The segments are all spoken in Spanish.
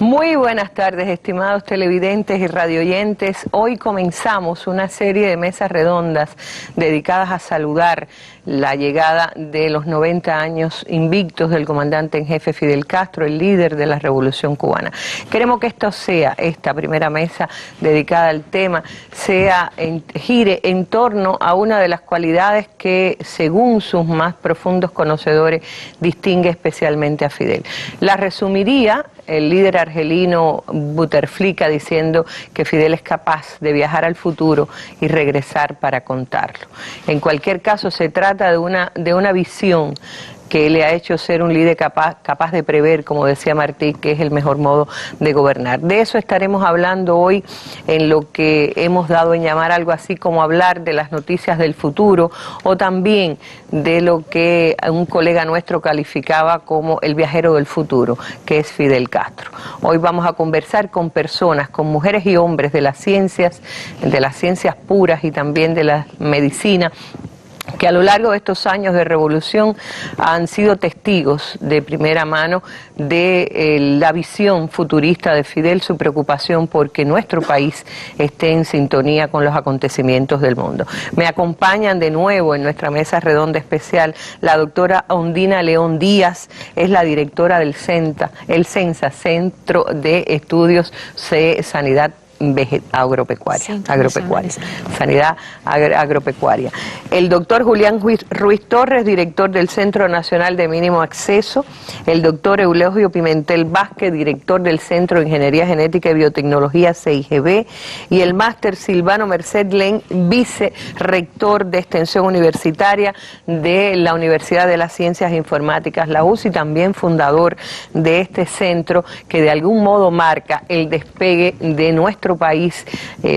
Muy buenas tardes, estimados televidentes y radioyentes. Hoy comenzamos una serie de mesas redondas dedicadas a saludar la llegada de los 90 años invictos del comandante en jefe Fidel Castro, el líder de la Revolución Cubana. Queremos que esta primera mesa dedicada al tema, gire en torno a una de las cualidades que, según sus más profundos conocedores, distingue especialmente a Fidel. La resumiría el líder argelino Bouteflika diciendo que Fidel es capaz de viajar al futuro y regresar para contarlo. En cualquier caso, se trata de una visión que le ha hecho ser un líder capaz de prever, como decía Martí, que es el mejor modo de gobernar. De eso estaremos hablando hoy en lo que hemos dado en llamar algo así como hablar de las noticias del futuro, o también de lo que un colega nuestro calificaba como el viajero del futuro, que es Fidel Castro. Hoy vamos a conversar con personas, con mujeres y hombres de las ciencias puras y también de la medicina, que a lo largo de estos años de revolución han sido testigos de primera mano de la visión futurista de Fidel, su preocupación porque nuestro país esté en sintonía con los acontecimientos del mundo. Me acompañan de nuevo en nuestra mesa redonda especial la doctora Ondina León Díaz, es la directora del CENSA, Centro de Estudios de Sanidad Agropecuaria. Sanidad agropecuaria. El doctor Julián Ruiz Torres, director del Centro Nacional de Mínimo Acceso. El doctor Eulogio Pimentel Vázquez, director del Centro de Ingeniería Genética y Biotecnología CIGB. Y el máster Silvano Merced Len, vicerrector de Extensión Universitaria de la Universidad de las Ciencias Informáticas, la UCI, también fundador de este centro que de algún modo marca el despegue de nuestro país,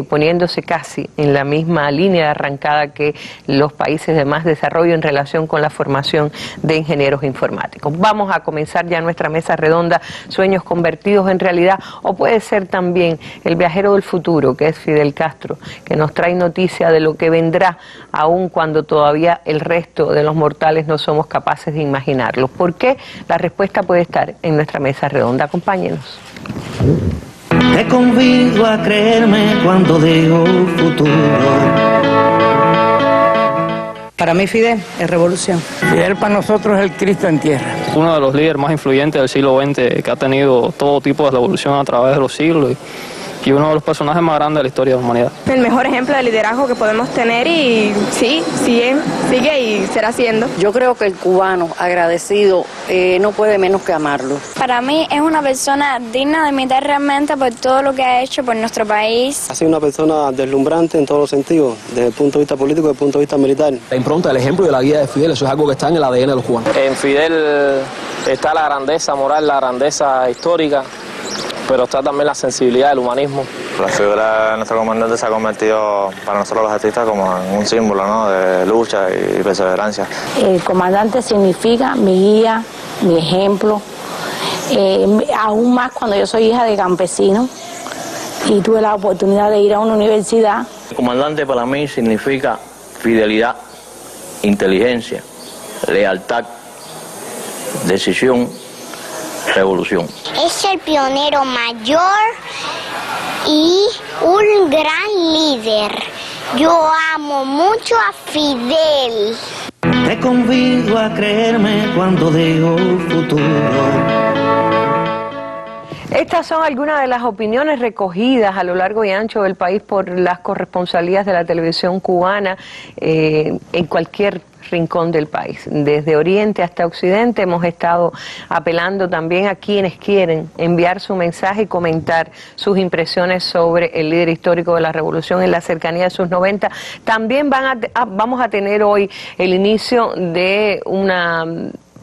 poniéndose casi en la misma línea de arrancada que los países de más desarrollo en relación con la formación de ingenieros informáticos. Vamos a comenzar ya nuestra mesa redonda, sueños convertidos en realidad, o puede ser también el viajero del futuro, que es Fidel Castro, que nos trae noticia de lo que vendrá, aun cuando todavía el resto de los mortales no somos capaces de imaginarlo. ¿Por qué? La respuesta puede estar en nuestra mesa redonda. Acompáñenos. Te convido a creerme cuando digo futuro. Para mí Fidel es revolución. Fidel para nosotros es el Cristo en tierra. Uno de los líderes más influyentes del siglo XX que ha tenido todo tipo de revolución a través de los siglos y uno de los personajes más grandes de la historia de la humanidad. El mejor ejemplo de liderazgo que podemos tener y sí, sigue y será siendo. Yo creo que el cubano agradecido no puede menos que amarlo. Para mí es una persona digna de imitar realmente por todo lo que ha hecho por nuestro país. Ha sido una persona deslumbrante en todos los sentidos, desde el punto de vista político y desde el punto de vista militar. La impronta, el ejemplo y la guía de Fidel, eso es algo que está en el ADN de los cubanos. En Fidel está la grandeza moral, la grandeza histórica, pero está también la sensibilidad del humanismo. La figura de nuestro comandante se ha convertido para nosotros los artistas como en un símbolo, ¿no?, de lucha y perseverancia. El comandante significa mi guía, mi ejemplo, aún más cuando yo soy hija de campesino y tuve la oportunidad de ir a una universidad. El comandante para mí significa fidelidad, inteligencia, lealtad, decisión, revolución. Es el pionero mayor y un gran líder. Yo amo mucho a Fidel. Te convido a creerme cuando digo futuro. Estas son algunas de las opiniones recogidas a lo largo y ancho del país por las corresponsalías de la televisión cubana en cualquier rincón del país. Desde Oriente hasta Occidente hemos estado apelando también a quienes quieren enviar su mensaje y comentar sus impresiones sobre el líder histórico de la revolución en la cercanía de sus 90. También vamos a tener hoy el inicio de una,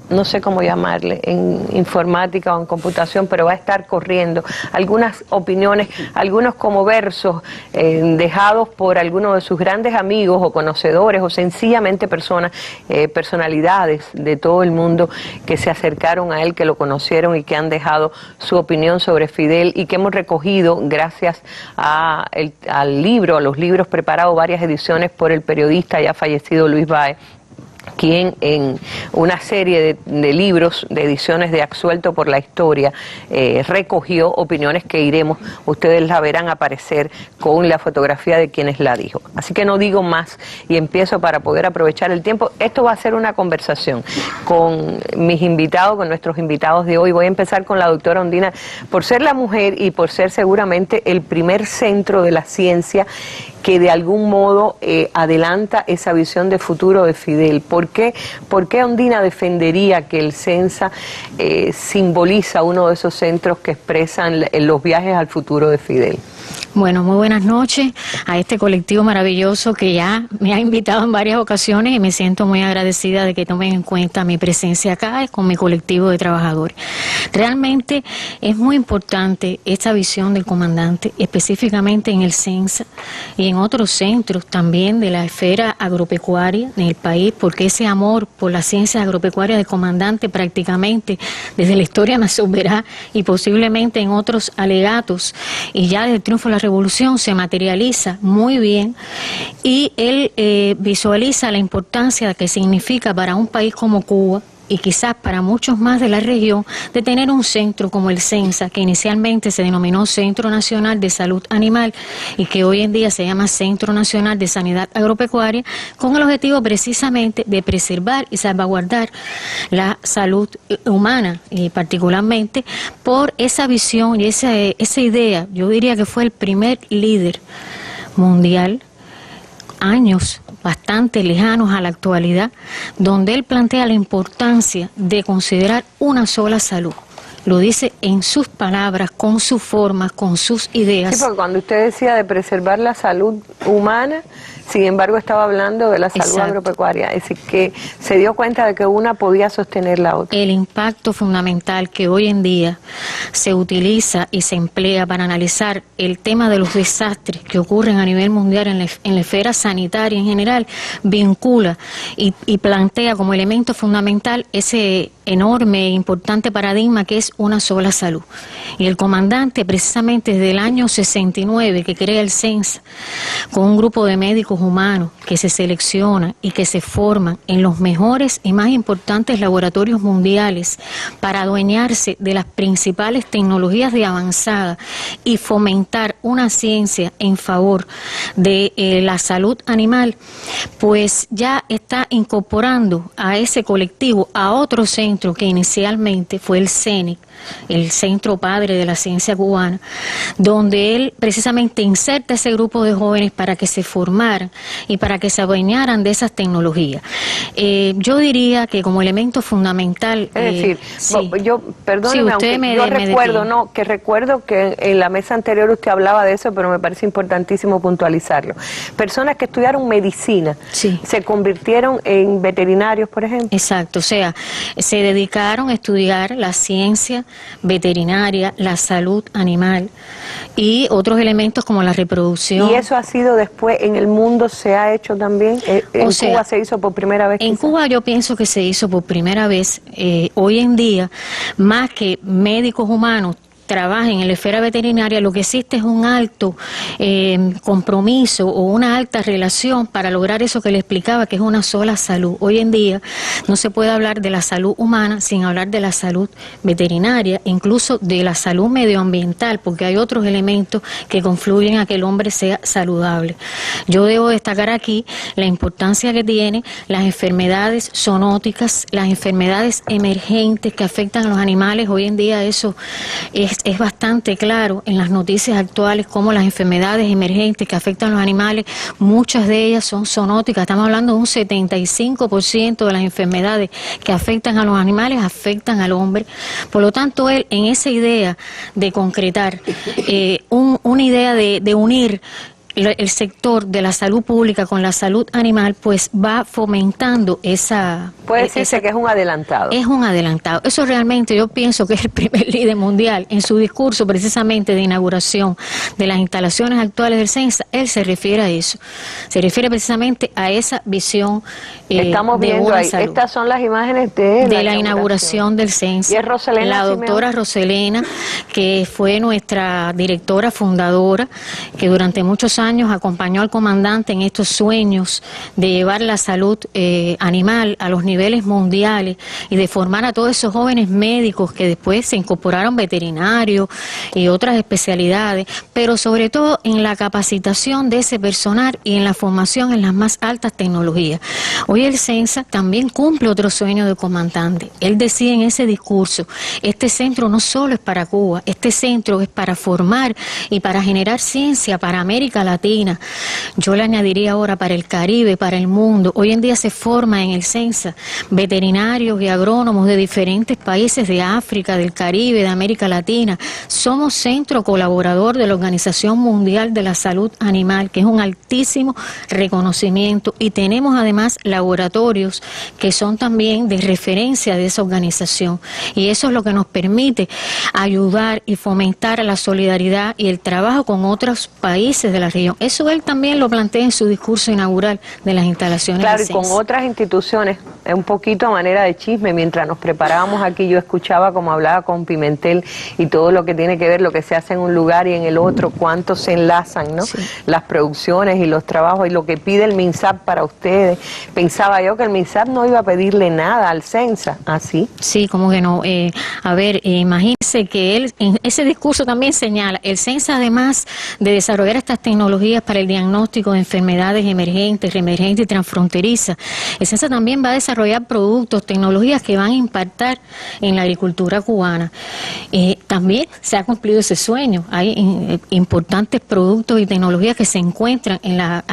no sé cómo llamarle, en informática o en computación, pero va a estar corriendo algunas opiniones, algunos como versos dejados por algunos de sus grandes amigos o conocedores o sencillamente personalidades de todo el mundo que se acercaron a él, que lo conocieron y que han dejado su opinión sobre Fidel y que hemos recogido gracias al libro, a los libros preparados, varias ediciones por el periodista ya fallecido Luis Baez, quien en una serie de libros, de ediciones de Absuelto por la Historia, recogió opiniones que ustedes la verán aparecer con la fotografía de quienes la dijo. Así que no digo más y empiezo para poder aprovechar el tiempo. Esto va a ser una conversación con mis invitados, con nuestros invitados de hoy. Voy a empezar con la doctora Ondina, por ser la mujer y por ser seguramente el primer centro de la ciencia que de algún modo adelanta esa visión de futuro de Fidel. ¿Por qué Ondina defendería que el CENSA simboliza uno de esos centros que expresan los viajes al futuro de Fidel? Bueno, muy buenas noches a este colectivo maravilloso que ya me ha invitado en varias ocasiones y me siento muy agradecida de que tomen en cuenta mi presencia acá con mi colectivo de trabajadores. Realmente es muy importante esta visión del comandante, específicamente en el CENSA y en otros centros también de la esfera agropecuaria en el país, porque ese amor por la ciencia agropecuaria del comandante prácticamente desde la historia nacional y posiblemente en otros alegatos y ya desde el triunfo de la revolución se materializa muy bien, y él visualiza la importancia que significa para un país como Cuba y quizás para muchos más de la región, de tener un centro como el CENSA, que inicialmente se denominó Centro Nacional de Salud Animal y que hoy en día se llama Centro Nacional de Sanidad Agropecuaria, con el objetivo precisamente de preservar y salvaguardar la salud humana, y particularmente por esa visión y esa idea. Yo diría que fue el primer líder mundial, años bastante lejanos a la actualidad, donde él plantea la importancia de considerar una sola salud. Lo dice en sus palabras, con sus formas, con sus ideas. Sí, porque cuando usted decía de preservar la salud humana, sin embargo estaba hablando de la salud agropecuaria, es decir, que se dio cuenta de que una podía sostener la otra. El impacto fundamental que hoy en día se utiliza y se emplea para analizar el tema de los desastres que ocurren a nivel mundial en la esfera sanitaria en general, vincula y plantea como elemento fundamental ese enorme e importante paradigma que es una sola salud. Y el comandante, precisamente desde el año 69 que crea el CENSA, con un grupo de médicos humanos que se seleccionan y que se forman en los mejores y más importantes laboratorios mundiales para adueñarse de las principales tecnologías de avanzada y fomentar una ciencia en favor de la salud animal, pues ya está incorporando a ese colectivo a otro centro que inicialmente fue el CENIC, el Centro Padre de la Ciencia Cubana, donde él precisamente inserta ese grupo de jóvenes para que se formaran y para que se adueñaran de esas tecnologías. Yo diría que como elemento fundamental... Es decir, yo, perdóneme, recuerdo que en la mesa anterior usted hablaba de eso, pero me parece importantísimo puntualizarlo. Personas que estudiaron medicina, se convirtieron en veterinarios, por ejemplo. Exacto, o sea, se dedicaron a estudiar la ciencia veterinaria, la salud animal y otros elementos como la reproducción. ¿Y eso ha sido después en el mundo, se ha hecho también? ¿En Cuba se hizo por primera vez? En Cuba yo pienso que se hizo por primera vez. Hoy en día, más que médicos humanos trabajen en la esfera veterinaria, lo que existe es un alto compromiso o una alta relación para lograr eso que le explicaba, que es una sola salud. Hoy en día no se puede hablar de la salud humana sin hablar de la salud veterinaria, incluso de la salud medioambiental, porque hay otros elementos que confluyen a que el hombre sea saludable. Yo debo destacar aquí la importancia que tiene las enfermedades zoonóticas, las enfermedades emergentes que afectan a los animales. Hoy en día eso es bastante claro en las noticias actuales, como las enfermedades emergentes que afectan a los animales, muchas de ellas son zoonóticas. Estamos hablando de un 75% de las enfermedades que afectan a los animales afectan al hombre. Por lo tanto, él en esa idea de concretar una idea de unir el sector de la salud pública con la salud animal, pues va fomentando esa... Puede decirse que es un adelantado. Es un adelantado. Eso realmente yo pienso que es el primer líder mundial. En su discurso precisamente de inauguración de las instalaciones actuales del CENSA, él se refiere a eso. Se refiere precisamente a esa visión Estamos de viendo una ahí. salud. Estas son las imágenes de la inauguración del CENSA. Y es Roselena la doctora Roselena, que fue nuestra directora fundadora, que durante muchos años años acompañó al comandante en estos sueños de llevar la salud animal a los niveles mundiales y de formar a todos esos jóvenes médicos que después se incorporaron veterinarios y otras especialidades, pero sobre todo en la capacitación de ese personal y en la formación en las más altas tecnologías. Hoy el CENSA también cumple otro sueño del comandante. Él decía en ese discurso, este centro no solo es para Cuba, este centro es para formar y para generar ciencia para América Latina. Yo le añadiría ahora para el Caribe, para el mundo. Hoy en día se forma en el CENSA veterinarios y agrónomos de diferentes países de África, del Caribe, de América Latina. Somos centro colaborador de la Organización Mundial de la Salud Animal, que es un altísimo reconocimiento, y tenemos además laboratorios que son también de referencia de esa organización, y eso es lo que nos permite ayudar y fomentar la solidaridad y el trabajo con otros países de la región. Eso él también lo plantea en su discurso inaugural de las instalaciones. Claro, y con otras instituciones, un poquito a manera de chisme, mientras nos preparábamos aquí, yo escuchaba como hablaba con Pimentel y todo lo que tiene que ver, lo que se hace en un lugar y en el otro, cuánto se enlazan, ¿no? Sí. Las producciones y los trabajos y lo que pide el MINSAP para ustedes. Pensaba yo que el MINSAP no iba a pedirle nada al CENSA, ¿así? Sí, como que no. A ver, imagínense que él en ese discurso también señala, el CENSA además de desarrollar estas tecnologías para el diagnóstico de enfermedades emergentes, reemergentes y transfronterizas, el CENSA también va a desarrollar productos, tecnologías que van a impactar en la agricultura cubana. También se ha cumplido ese sueño. Hay importantes productos y tecnologías que se encuentran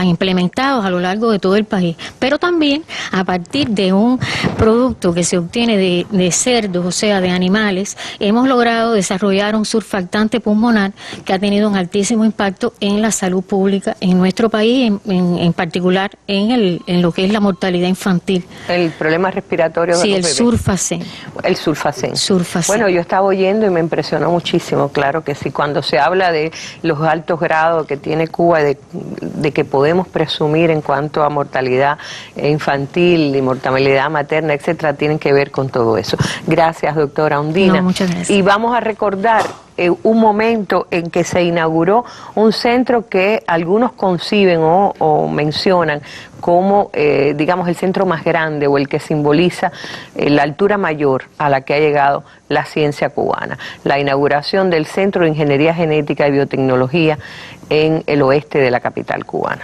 implementados a lo largo de todo el país, pero también a partir de un producto que se obtiene de cerdos, o sea, de animales, hemos logrado desarrollar un surfactante pulmonar que ha tenido un altísimo impacto en la salud pública en nuestro país, en particular en lo que es la mortalidad infantil. El problema respiratorio de los bebés. Surfacen. El Surfacen. Surfacen. Bueno, yo estaba oyendo y me impresionó muchísimo, claro que sí, cuando se habla de los altos grados que tiene Cuba, de que podemos presumir en cuanto a mortalidad infantil y mortalidad materna, etcétera, tienen que ver con todo eso. Gracias, doctora Undina. No, muchas gracias. Y vamos a recordar un momento en que se inauguró un centro que algunos conciben o mencionan como, digamos, el centro más grande o el que simboliza la altura mayor a la que ha llegado la ciencia cubana. La inauguración del Centro de Ingeniería Genética y Biotecnología en el oeste de la capital cubana.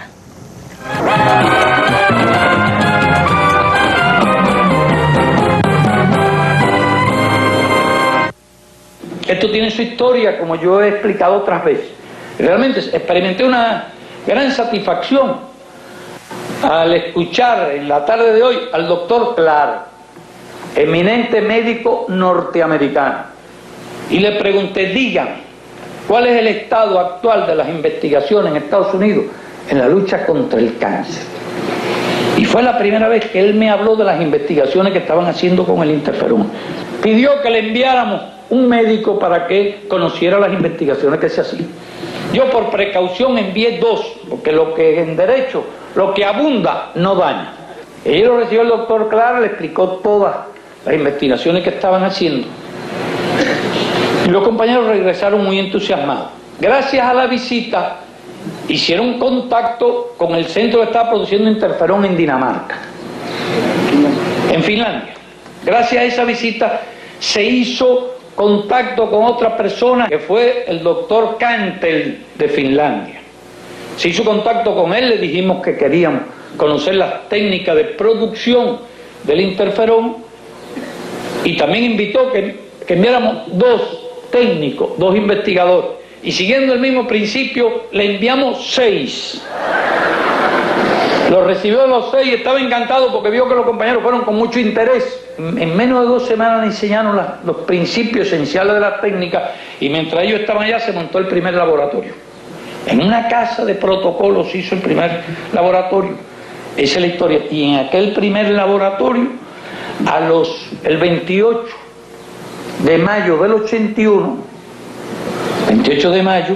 Esto tiene su historia, como yo he explicado otras veces. Realmente experimenté una gran satisfacción al escuchar en la tarde de hoy al doctor Clark, eminente médico norteamericano, y le pregunté, dígame, ¿cuál es el estado actual de las investigaciones en Estados Unidos en la lucha contra el cáncer? Y fue la primera vez que él me habló de las investigaciones que estaban haciendo con el interferón. Pidió que le enviáramos un médico para que conociera las investigaciones que se hacían. Yo por precaución envié 2, porque lo que en derecho, lo que abunda no daña. Y lo recibió el doctor Clark, le explicó todas las investigaciones que estaban haciendo. Y los compañeros regresaron muy entusiasmados. Gracias a la visita, hicieron contacto con el centro que estaba produciendo interferón en Dinamarca, en Finlandia. Gracias a esa visita se hizo contacto con otra persona que fue el doctor Kantel de Finlandia. Se hizo contacto con él, le dijimos que queríamos conocer las técnicas de producción del interferón y también invitó que enviáramos 2 técnicos, 2 investigadores, y siguiendo el mismo principio le enviamos 6. Lo recibió los 6 y estaba encantado porque vio que los compañeros fueron con mucho interés. En menos de 2 semanas le enseñaron los principios esenciales de la técnica y mientras ellos estaban allá se montó el primer laboratorio. En una casa de protocolos hizo el primer laboratorio. Esa es la historia. Y en aquel primer laboratorio, el 28 de mayo del 81, 28 de mayo,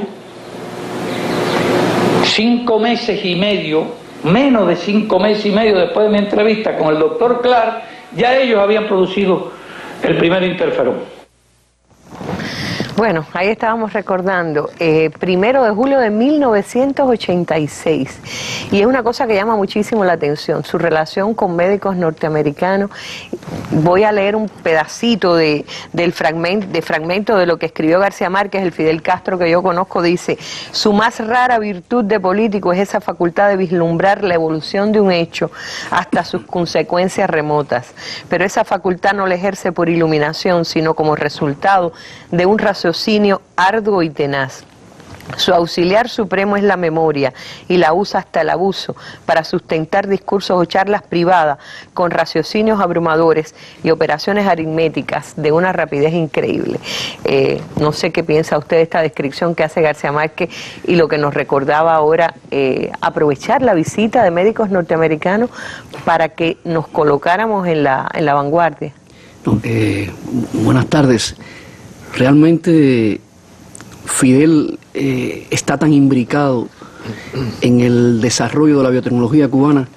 5 meses y medio, menos de 5 meses y medio después de mi entrevista con el doctor Clark, ya ellos habían producido el primer interferón. Bueno, ahí estábamos recordando, 1 de julio de 1986, y es una cosa que llama muchísimo la atención, su relación con médicos norteamericanos. Voy a leer un pedacito del fragmento de lo que escribió García Márquez. El Fidel Castro que yo conozco dice: su más rara virtud de político es esa facultad de vislumbrar la evolución de un hecho hasta sus consecuencias remotas, pero esa facultad no la ejerce por iluminación, sino como resultado de un raciocinio arduo y tenaz. Su auxiliar supremo es la memoria y la usa hasta el abuso para sustentar discursos o charlas privadas con raciocinios abrumadores y operaciones aritméticas de una rapidez increíble. No sé qué piensa usted de esta descripción que hace García Márquez y lo que nos recordaba ahora, aprovechar la visita de médicos norteamericanos para que nos colocáramos en la vanguardia. No, buenas tardes. Realmente Fidel está tan imbricado en el desarrollo de la biotecnología cubana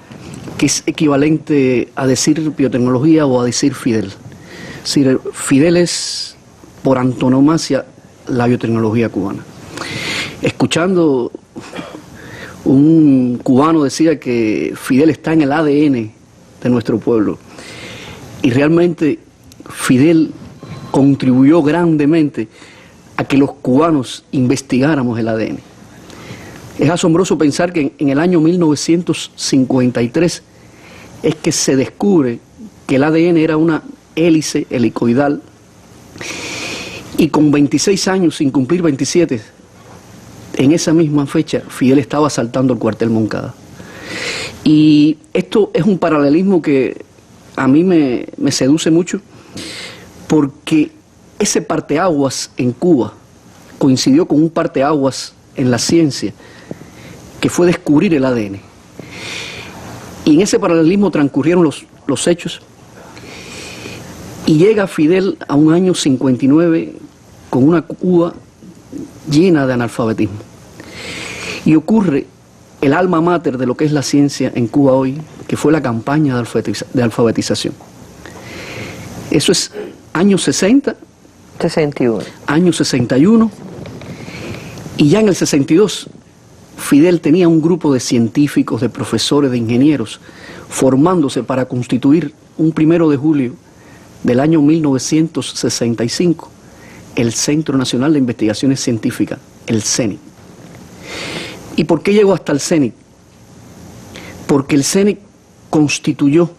que es equivalente a decir biotecnología o a decir Fidel. Es decir, Fidel es por antonomasia la biotecnología cubana. Escuchando, un cubano decía que Fidel está en el ADN de nuestro pueblo, y realmente Fidel contribuyó grandemente a que los cubanos investigáramos el ADN. Es asombroso pensar que en el año 1953 es que se descubre que el ADN era una hélice helicoidal, y con 26 años, sin cumplir 27, en esa misma fecha, Fidel estaba asaltando el cuartel Moncada. Y esto es un paralelismo que a mí me seduce mucho, porque ese parteaguas en Cuba coincidió con un parteaguas en la ciencia, que fue descubrir el ADN. Y en ese paralelismo transcurrieron los hechos, y llega Fidel a un año 59 con una Cuba llena de analfabetismo. Y ocurre el alma mater de lo que es la ciencia en Cuba hoy, que fue la campaña de alfabetización. Eso es años 60, 61. Año 61, y ya en el 62 Fidel tenía un grupo de científicos, de profesores, de ingenieros, formándose para constituir un 1 de julio del año 1965 el Centro Nacional de Investigaciones Científicas, el CENIC. ¿Y por qué llegó hasta el CENIC? Porque el CENIC constituyó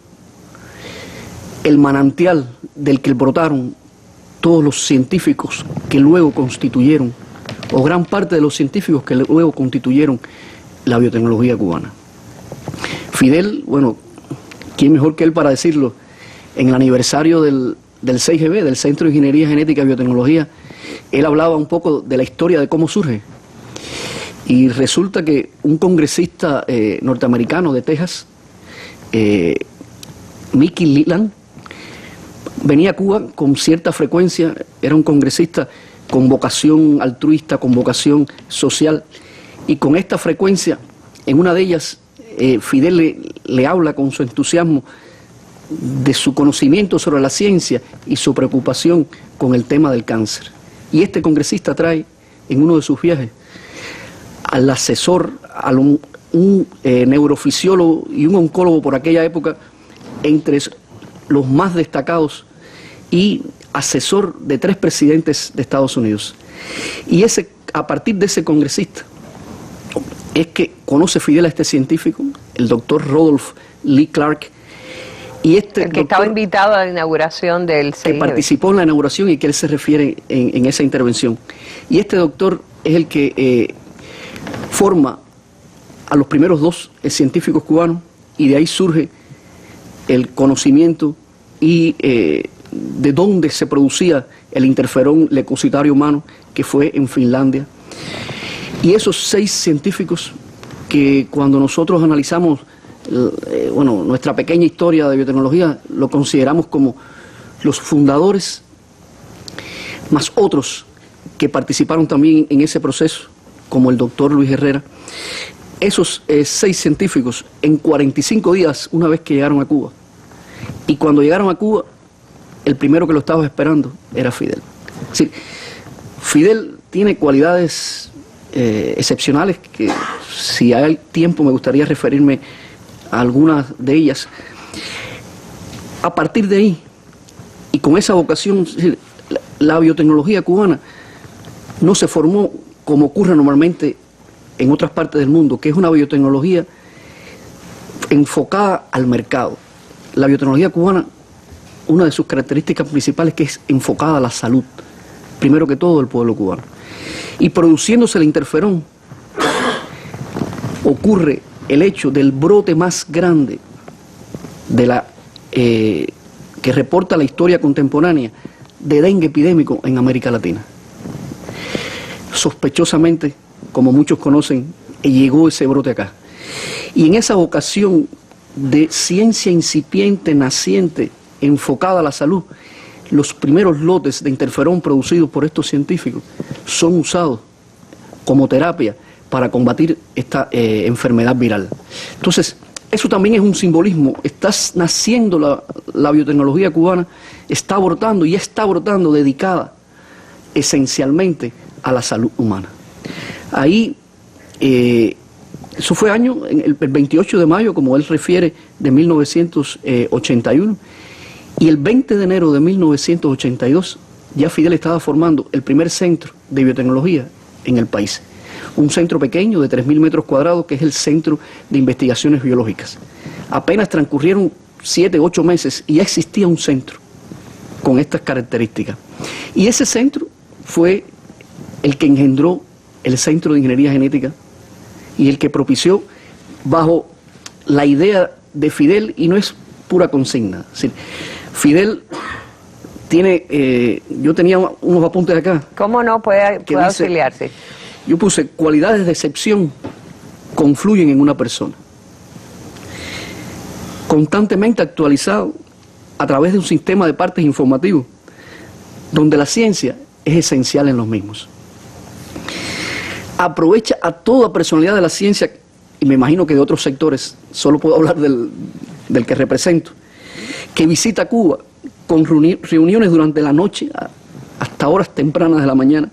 el manantial del que brotaron todos los científicos que luego constituyeron, o gran parte de los científicos que luego constituyeron la biotecnología cubana. Fidel, bueno, ¿quién mejor que él para decirlo? En el aniversario del CIGB, del Centro de Ingeniería Genética y Biotecnología, él hablaba un poco de la historia de cómo surge. Y resulta que un congresista norteamericano de Texas, Mickey Leland, venía a Cuba con cierta frecuencia. Era un congresista con vocación altruista, con vocación social, y con esta frecuencia, en una de ellas, Fidel le habla con su entusiasmo de su conocimiento sobre la ciencia y su preocupación con el tema del cáncer. Y este congresista trae en uno de sus viajes al asesor, a un neurofisiólogo y un oncólogo por aquella época, entre los más destacados, y asesor de 3 presidentes de Estados Unidos. Y a partir de ese congresista es que conoce Fidel a este científico, el doctor Rodolph Lee Clark, y el que estaba invitado a la inauguración del CIGB. Que participó en la inauguración y que él se refiere en esa intervención. Y este doctor es el que forma a los primeros 2 científicos cubanos, y de ahí surge el conocimiento y de dónde se producía el interferón leucocitario humano, que fue en Finlandia. Y esos 6 científicos que, cuando nosotros analizamos nuestra pequeña historia de biotecnología, lo consideramos como los fundadores, más otros que participaron también en ese proceso, como el doctor Luis Herrera. Esos 6 científicos, en 45 días, una vez que llegaron a Cuba, y cuando llegaron a Cuba, el primero que lo estaba esperando era Fidel. Es decir, Fidel tiene cualidades excepcionales que, si hay tiempo, me gustaría referirme a algunas de ellas. A partir de ahí, y con esa vocación, la biotecnología cubana no se formó como ocurre normalmente en otras partes del mundo, que es una biotecnología enfocada al mercado. La biotecnología cubana, una de sus características principales, que es enfocada a la salud, primero que todo del pueblo cubano. Y produciéndose el interferón, ocurre el hecho del brote más grande de la que reporta la historia contemporánea de dengue epidémico en América Latina. Sospechosamente, como muchos conocen, llegó ese brote acá. Y en esa vocación de ciencia incipiente, naciente, enfocada a la salud, los primeros lotes de interferón producidos por estos científicos son usados como terapia para combatir esta enfermedad viral. Entonces, eso también es un simbolismo. Está naciendo la biotecnología cubana, está brotando y está brotando dedicada esencialmente a la salud humana. Ahí, eso fue el 28 de mayo, como él refiere, de 1981, y el 20 de enero de 1982 ya Fidel estaba formando el primer centro de biotecnología en el país. Un centro pequeño de 3.000 metros cuadrados, que es el Centro de Investigaciones Biológicas. Apenas transcurrieron 7, 8 meses y ya existía un centro con estas características. Y ese centro fue el que engendró el Centro de Ingeniería Genética y el que propició, bajo la idea de Fidel, y no es pura consigna. Es decir, Fidel tiene, yo tenía unos apuntes acá. ¿Cómo no puede auxiliarse? Yo puse: cualidades de excepción confluyen en una persona. Constantemente actualizado a través de un sistema de partes informativos, donde la ciencia es esencial en los mismos. Aprovecha a toda personalidad de la ciencia, y me imagino que de otros sectores, solo puedo hablar del que represento, que visita Cuba con reuniones durante la noche hasta horas tempranas de la mañana,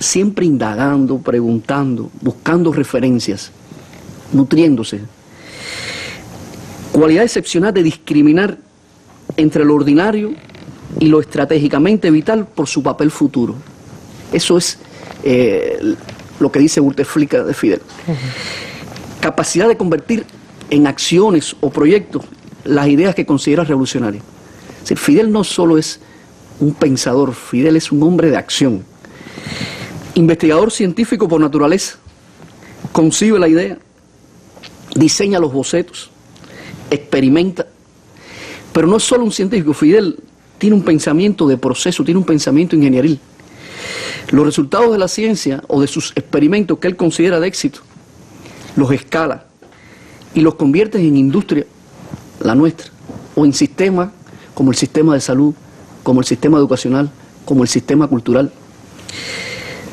siempre indagando, preguntando, buscando referencias, nutriéndose. Cualidad excepcional de discriminar entre lo ordinario y lo estratégicamente vital por su papel futuro. Eso es lo que dice Bouteflika de Fidel. Capacidad de convertir en acciones o proyectos las ideas que considera revolucionarias. Es decir, Fidel no solo es un pensador, Fidel es un hombre de acción. Investigador científico por naturaleza, concibe la idea, diseña los bocetos, experimenta, pero no es solo un científico. Fidel tiene un pensamiento de proceso, tiene un pensamiento ingenieril. Los resultados de la ciencia o de sus experimentos que él considera de éxito, los escala y los convierte en industria, la nuestra, o en sistemas como el sistema de salud, como el sistema educacional, como el sistema cultural.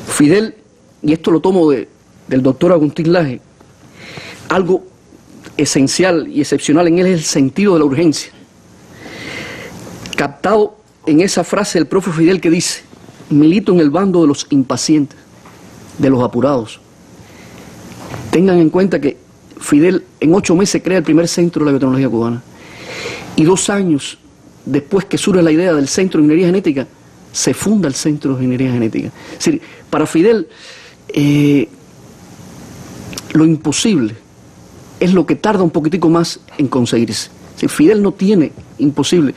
Fidel, y esto lo tomo del doctor Agustín Laje, algo esencial y excepcional en él es el sentido de la urgencia, captado en esa frase del profe Fidel que dice: milito en el bando de los impacientes, de los apurados. Tengan en cuenta que Fidel en 8 meses crea el primer centro de la biotecnología cubana, y 2 años después que surge la idea del Centro de Ingeniería Genética, se funda el Centro de Ingeniería Genética. Es decir, para Fidel lo imposible es lo que tarda un poquitico más en conseguirse. Es decir, Fidel no tiene imposible.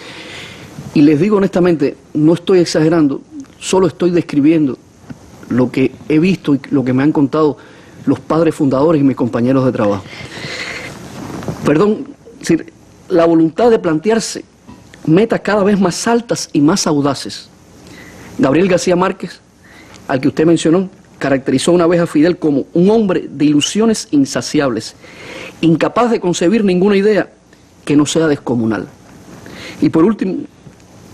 Y les digo honestamente, no estoy exagerando, solo estoy describiendo lo que he visto y lo que me han contado los padres fundadores y mis compañeros de trabajo. Perdón, es decir, la voluntad de plantearse metas cada vez más altas y más audaces. Gabriel García Márquez, al que usted mencionó, caracterizó una vez a Fidel como un hombre de ilusiones insaciables, incapaz de concebir ninguna idea que no sea descomunal. Y por último,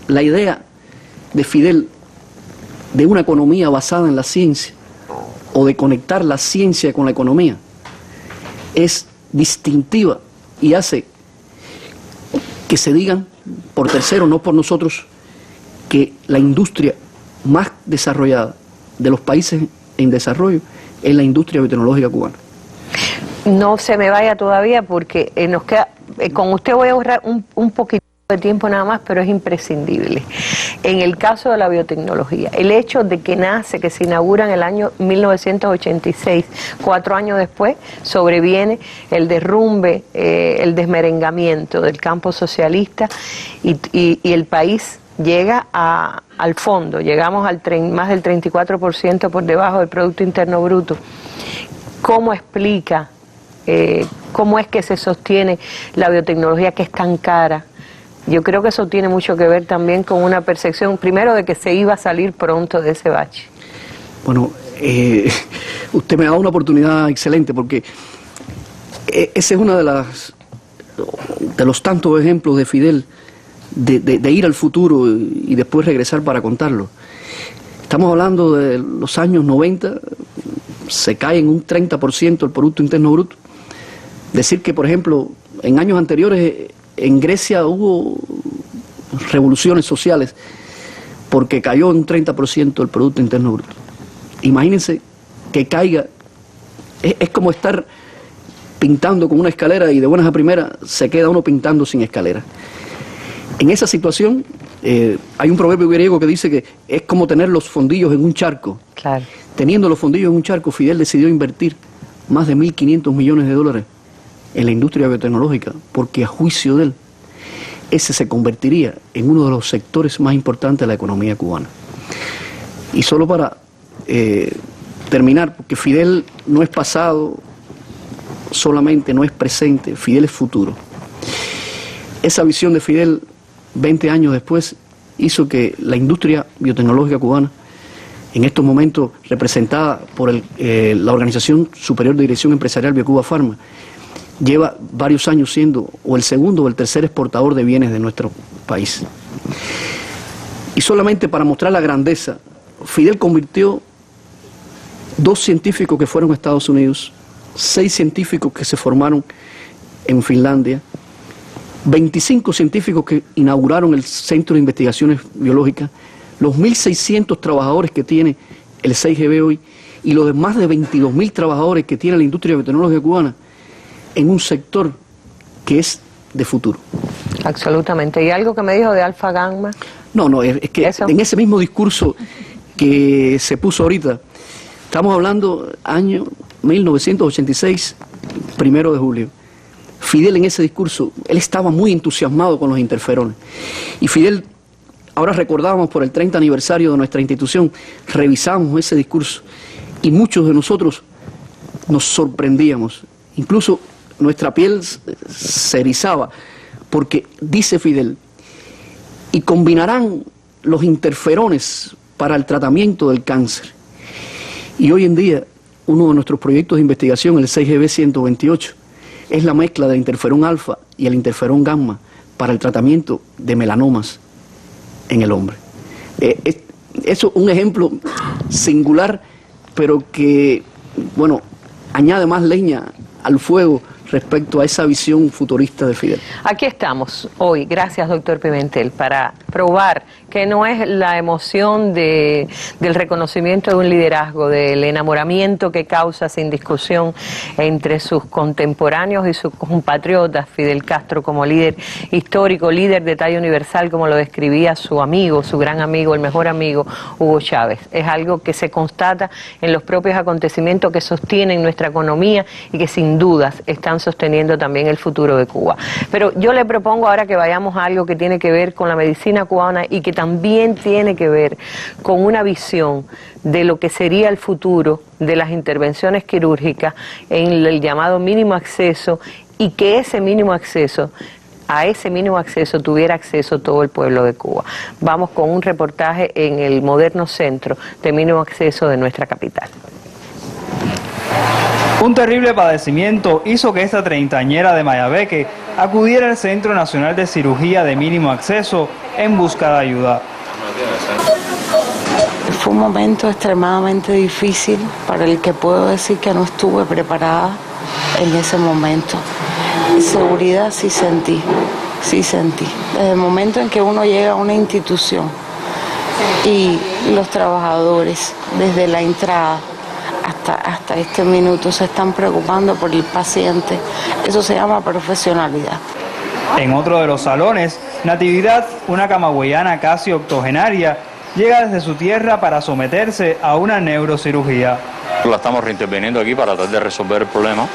la idea de Fidel de una economía basada en la ciencia, o de conectar la ciencia con la economía, es distintiva y hace que se digan por terceros, no por nosotros, que la industria más desarrollada de los países en desarrollo es la industria biotecnológica cubana. No se me vaya todavía porque nos queda, con usted voy a ahorrar un poquito de tiempo nada más, pero es imprescindible. En el caso de la biotecnología, el hecho de que nace, que se inaugura en el año 1986, 4 años después, sobreviene el derrumbe, el desmerengamiento del campo socialista y el país llega al fondo, llegamos al más del 34% por debajo del Producto Interno Bruto. ¿Cómo explica, cómo es que se sostiene la biotecnología que es tan cara? Yo creo que eso tiene mucho que ver también con una percepción, primero, de que se iba a salir pronto de ese bache. Bueno, usted me ha dado una oportunidad excelente, porque ese es uno de los tantos ejemplos de Fidel, de ir al futuro y después regresar para contarlo. Estamos hablando de los años 90, se cae en un 30% el Producto Interno Bruto. Decir que, por ejemplo, en años anteriores en Grecia hubo revoluciones sociales porque cayó en un 30% el Producto Interno Bruto. Imagínense que caiga, es como estar pintando con una escalera y de buenas a primeras se queda uno pintando sin escalera. En esa situación hay un proverbio griego que dice que es como tener los fondillos en un charco. Claro. Teniendo los fondillos en un charco, Fidel decidió invertir más de 1.500 millones de dólares en la industria biotecnológica, porque a juicio de él, ese se convertiría en uno de los sectores más importantes de la economía cubana. Y solo para terminar, porque Fidel no es pasado solamente, no es presente, Fidel es futuro. Esa visión de Fidel, 20 años después, hizo que la industria biotecnológica cubana, en estos momentos representada por la Organización Superior de Dirección Empresarial Biocuba Pharma, lleva varios años siendo o el segundo o el tercer exportador de bienes de nuestro país. Y solamente para mostrar la grandeza, Fidel convirtió 2 científicos que fueron a Estados Unidos, 6 científicos que se formaron en Finlandia, 25 científicos que inauguraron el Centro de Investigaciones Biológicas, los 1.600 trabajadores que tiene el 6GB hoy y los más de 22.000 trabajadores que tiene la industria biotecnológica cubana, en un sector que es de futuro. Absolutamente. ¿Y algo que me dijo de Alfa Gamma? No, es que ¿eso? En ese mismo discurso que se puso ahorita, estamos hablando año 1986, 1 de julio. Fidel en ese discurso, él estaba muy entusiasmado con los interferones. Y Fidel, ahora recordábamos por el 30 aniversario de nuestra institución, revisamos ese discurso y muchos de nosotros nos sorprendíamos. Incluso nuestra piel se erizaba, porque dice Fidel, y combinarán los interferones para el tratamiento del cáncer. Y hoy en día, uno de nuestros proyectos de investigación, el 6GB 128, es la mezcla del interferón alfa y el interferón gamma para el tratamiento de melanomas en el hombre. Eso es un ejemplo singular, pero que, bueno, añade más leña al fuego respecto a esa visión futurista de Fidel. Aquí estamos hoy, gracias doctor Pimentel, para probar que no es la emoción del reconocimiento de un liderazgo, del enamoramiento que causa sin discusión entre sus contemporáneos y sus compatriotas, Fidel Castro como líder histórico, líder de talla universal, como lo describía su amigo, su gran amigo, el mejor amigo, Hugo Chávez. Es algo que se constata en los propios acontecimientos que sostienen nuestra economía y que sin dudas están sosteniendo también el futuro de Cuba. Pero yo le propongo ahora que vayamos a algo que tiene que ver con la medicina cubana y que también tiene que ver con una visión de lo que sería el futuro de las intervenciones quirúrgicas en el llamado mínimo acceso, y que a ese mínimo acceso tuviera acceso todo el pueblo de Cuba. Vamos con un reportaje en el moderno centro de mínimo acceso de nuestra capital. Un terrible padecimiento hizo que esta treintañera de Mayabeque acudiera al Centro Nacional de Cirugía de Mínimo Acceso en busca de ayuda. Fue un momento extremadamente difícil para el que puedo decir que no estuve preparada en ese momento. Seguridad sí sentí. Desde el momento en que uno llega a una institución y los trabajadores desde la entrada hasta este minuto se están preocupando por el paciente. Eso se llama profesionalidad. En otro de los salones, Natividad, una camagüeyana casi octogenaria, llega desde su tierra para someterse a una neurocirugía. La estamos reinterviniendo aquí para tratar de resolver el problema,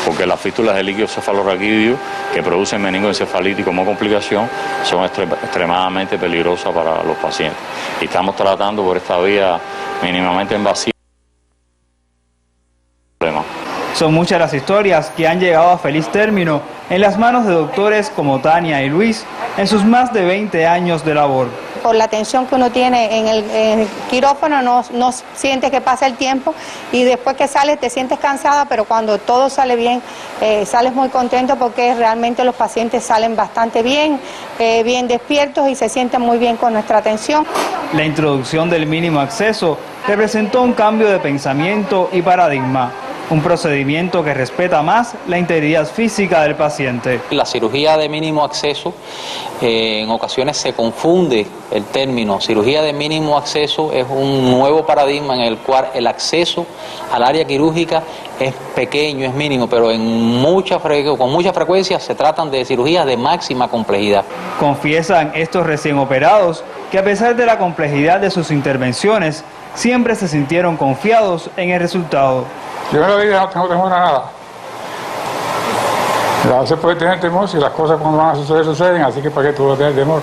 porque las fístulas de líquido cefalorraquídeo que producen meningoencefalitis como complicación son extremadamente peligrosas para los pacientes. Y estamos tratando por esta vía mínimamente invasiva. Son muchas las historias que han llegado a feliz término en las manos de doctores como Tania y Luis en sus más de 20 años de labor. Por la atención que uno tiene en el quirófano no sientes que pasa el tiempo y después que sales te sientes cansada, pero cuando todo sale bien, sales muy contento porque realmente los pacientes salen bastante bien, bien despiertos y se sienten muy bien con nuestra atención. La introducción del mínimo acceso representó un cambio de pensamiento y paradigma. Un procedimiento que respeta más la integridad física del paciente. La cirugía de mínimo acceso, en ocasiones se confunde el término. Cirugía de mínimo acceso es un nuevo paradigma en el cual el acceso al área quirúrgica es pequeño, es mínimo, pero con mucha frecuencia se tratan de cirugías de máxima complejidad. Confiesan estos recién operados que a pesar de la complejidad de sus intervenciones, siempre se sintieron confiados en el resultado. Yo en la vida no tengo temor a nada. A veces puede tener temor si las cosas cuando van a suceder, suceden, así que ¿para qué tú vas a tener temor?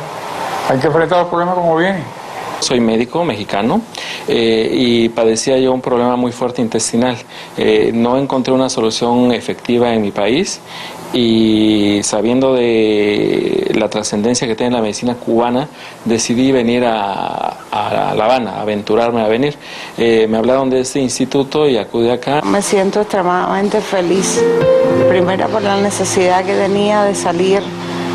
Hay que enfrentar los problemas como vienen. Soy médico mexicano y padecía yo un problema muy fuerte intestinal. No encontré una solución efectiva en mi país y sabiendo de la trascendencia que tiene la medicina cubana, decidí venir a La Habana, aventurarme a venir. Me hablaron de este instituto y acudí acá. Me siento extremadamente feliz, primero por la necesidad que tenía de salir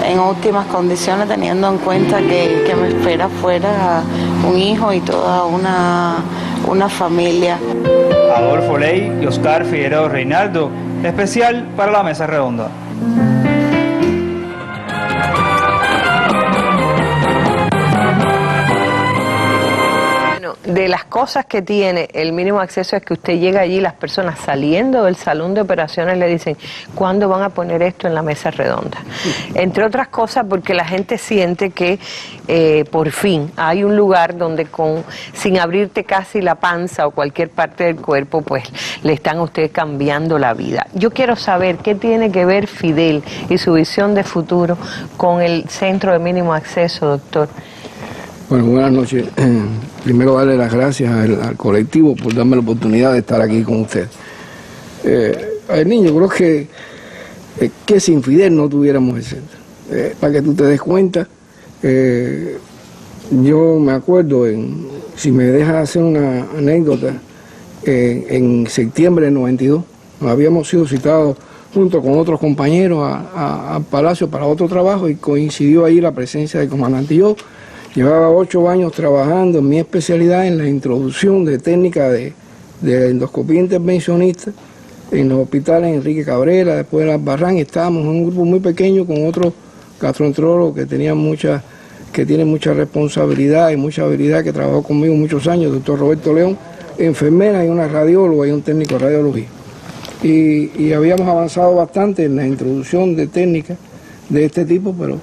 en óptimas condiciones, teniendo en cuenta que me espera fuera un hijo y toda una familia. Adolfo Ley y Oscar Figueredo Reinaldo, especial para la Mesa Redonda. De las cosas que tiene el mínimo acceso es que usted llega allí, las personas saliendo del salón de operaciones le dicen, ¿cuándo van a poner esto en la mesa redonda? Entre otras cosas porque la gente siente que por fin hay un lugar donde sin abrirte casi la panza o cualquier parte del cuerpo, pues le están a usted cambiando la vida. Yo quiero saber qué tiene que ver Fidel y su visión de futuro con el centro de mínimo acceso, doctor. Bueno, buenas noches. Primero darle las gracias al colectivo por darme la oportunidad de estar aquí con usted. A ver, niño, creo que sin Fidel no tuviéramos el centro. Para que tú te des cuenta, yo me acuerdo, si me dejas hacer una anécdota, en septiembre del 92, nos habíamos sido citados junto con otros compañeros al Palacio para otro trabajo y coincidió ahí la presencia del comandante. Yo llevaba 8 años trabajando en mi especialidad en la introducción de técnica de endoscopía intervencionista en los hospitales Enrique Cabrera, después de Las Barran. Estábamos en un grupo muy pequeño con otros gastroenterólogos que tienen mucha responsabilidad y mucha habilidad, que trabajó conmigo muchos años, el doctor Roberto León, enfermera y una radióloga y un técnico de radiología. Y habíamos avanzado bastante en la introducción de técnicas de este tipo, pero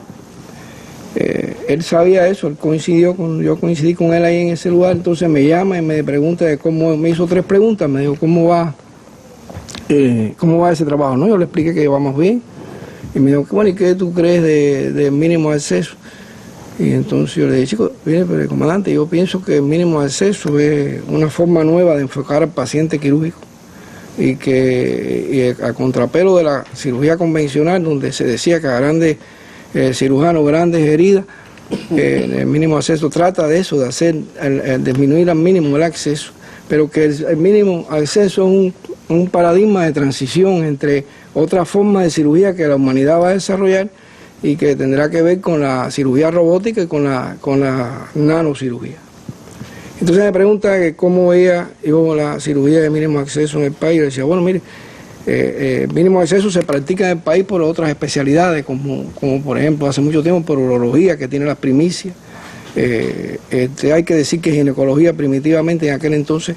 él sabía eso, yo coincidí con él ahí en ese lugar, entonces me llama y me pregunta de cómo, me hizo 3 preguntas, me dijo ¿cómo va ese trabajo? No, yo le expliqué que vamos bien, y me dijo, bueno, ¿y qué tú crees de mínimo acceso? Y entonces yo le dije, chico, mire, pero comandante, yo pienso que el mínimo acceso es una forma nueva de enfocar al paciente quirúrgico, y a contrapelo de la cirugía convencional, donde se decía que a grandes cirujanos, grandes heridas, el mínimo acceso trata de eso, de hacer disminuir al mínimo el acceso, pero que el mínimo acceso es un paradigma de transición entre otra forma de cirugía que la humanidad va a desarrollar y que tendrá que ver con la cirugía robótica y con la nanocirugía. Entonces me pregunta que cómo veía yo la cirugía de mínimo acceso en el país. Y le decía, bueno, mire, mínimo acceso se practica en el país por otras especialidades, como por ejemplo hace mucho tiempo por urología, que tiene las primicias, Hay que decir que ginecología primitivamente en aquel entonces